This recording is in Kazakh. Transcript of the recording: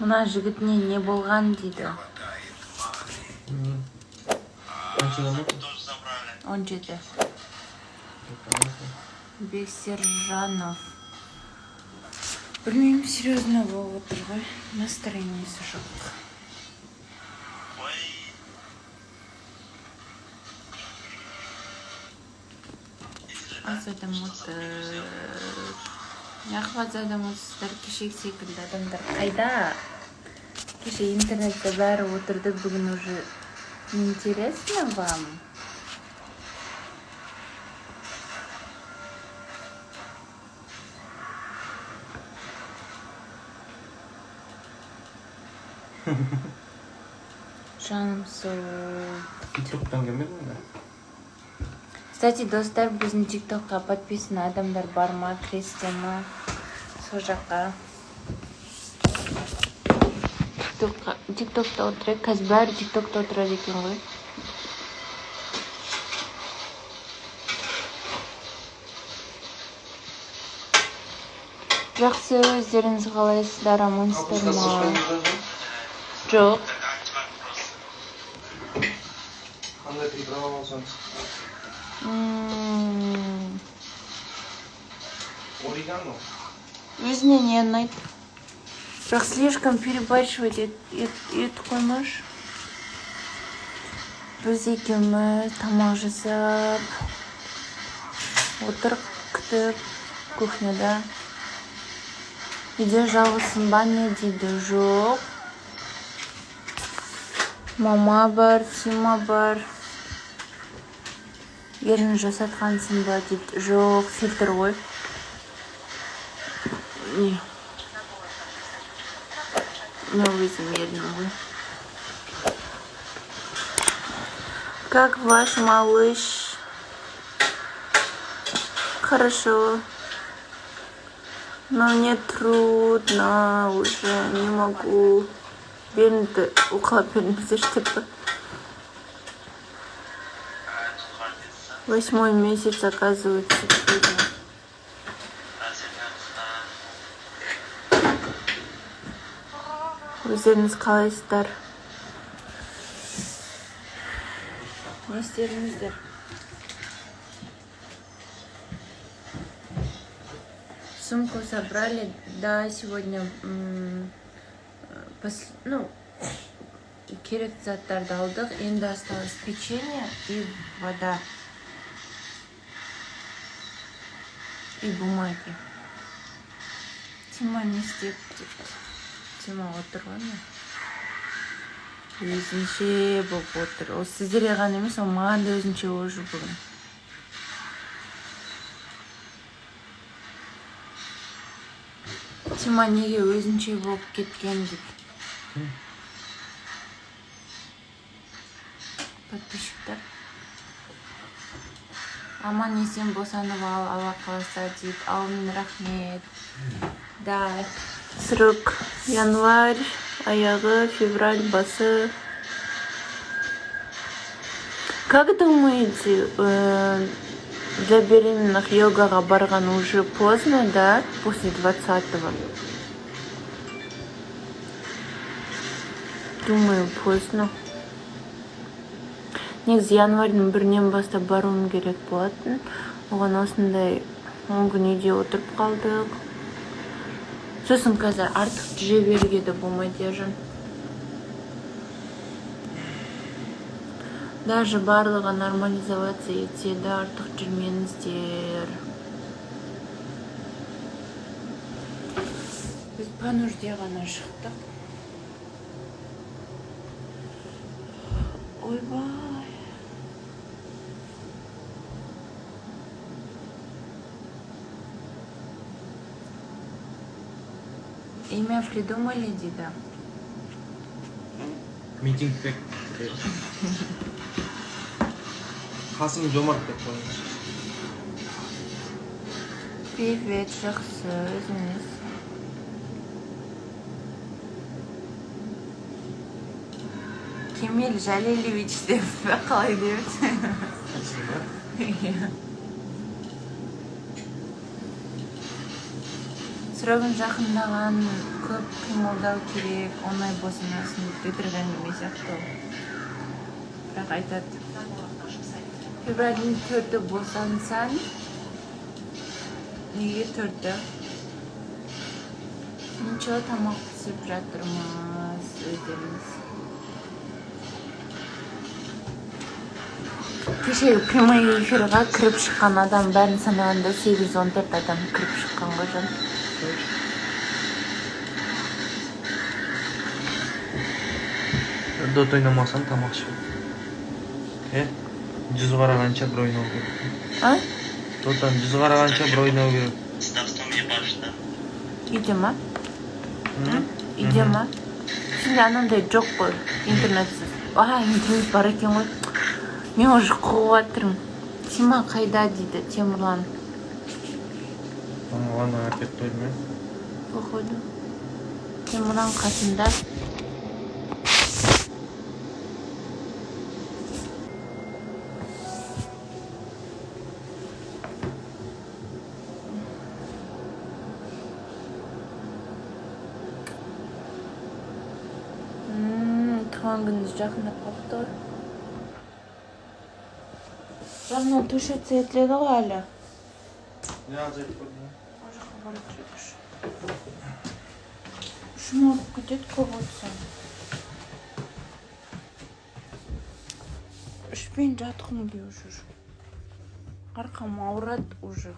Мына жігітіне не болған дейді. Қаншада ма? 17. Бексержанов. Білмеймін, серьезно болып отыр ғой. Настроениесі жоқ. Азадам отыр. Яқып азадам отыр. Кешек секілді адамдар қайда? Кеше интернетте бәрі отырды, бүгін уже неинтересно вам? Жаным сол. Тиктоктан келмедің бе? Кстати, достар, біздің тиктокқа подписан адамдар бар ма, кіресте ма? Сол жаққа. Тиктокта отырайық. Қазір бәрі тиктокта отырады екен ғой. Жақсы, өздеріңіз қалайсыздар, амансыздар ма? Жоқ. Қандай прибрала болсаңыз? Орегано. Өзіне не ұнайды? Бірақ слишком перебарщивать ет қоймаш. Біз екеуміз тамақ жасап отырып күтіп кухняда. Үйде жалғызсың ба не дейді? Жоқ. Мама бар, Сима бар. Ерін жасатқансың ба дейді. Жоқ, фильтр ғой. Не өзім ерін ғой. Как ваш малыш? Хорошо. Но мне трудно уже, не могу. Белімді уқылап беріңіздер тіпі. 8 месяц, оказывается, трудно. Өздеріңіз қалайсыздар? Не істеріңіздер? Сумку собрали, да, сегодня керекті заттарды алдық. Енді осталось печенье и вода. И бумаги. Тима не істеп дейді. Тима отырғаны. Өзінше болып отыр. Ол сіздерге ғана емес, ол маған да өзінше болып жүр бүгін. Тима неге өзінше болып кеткен дейді. Подписчиктар. Аман есен босанып ал, Алла қаласа дейді. Аумин, рахмет. Да, срок январь, аяғы, февраль, басы. Как думаете, для беременных йогаға барған уже поздно, да? После 20-го. Думаю, поздно. Негізі январьдың 1-нен бастап баруым керек болатын. Оған осындай 10 күн үйде отырып қалдық. Сосын қазір артық жүре беруге де болмайды, ержан. Даже барлығы нормализация етсе де артық жүрмеңіздер. Біз Панурде ғана шықтық. Ойбай. Имя придумали, дейді? Митингбек. Қасым Жомарт деп қойыңыз. Привет, жақсы, өзіңіз. Кемел Жалелевич деп қалай деп. Сұрағын жақындаған көп кыймылдау керек, оңай босанасын кетирген эме сыяктуу. Бирок айтат, февралдын 4-ү босансаң, неге 4-ү? Ничего, тамак пісіп жатырмыз өздерimiz. Кеше прямой эфирға кіріп шыққан адам бәрін санағанда 814 адам кіріп шыққан ғой жан. Дот ойнамасаң тамақ ішіп. 100 қарағанша бір ойнау керек. А? Дотан 100 қарағанша бір ойнау керек. Иде ма? Иде ма? Сенде анандай жоқ қой, интернетсіз. Интернет бар екен ғой. Мен уже қуып жатырмын. Тима қайда дейді, Темірлан. Ана опять тоймай. Походу. Темірлан қасында. Туған күніңіз жақындап қалыпты. Жағынан төшетсе етіледі ғой әлі. Не азайып көрдің? О жаққа барып жүргіш. Шымалып кетеді көп отырсам. Ішпен жатқым келіп жүр. Арқам ауырады уже.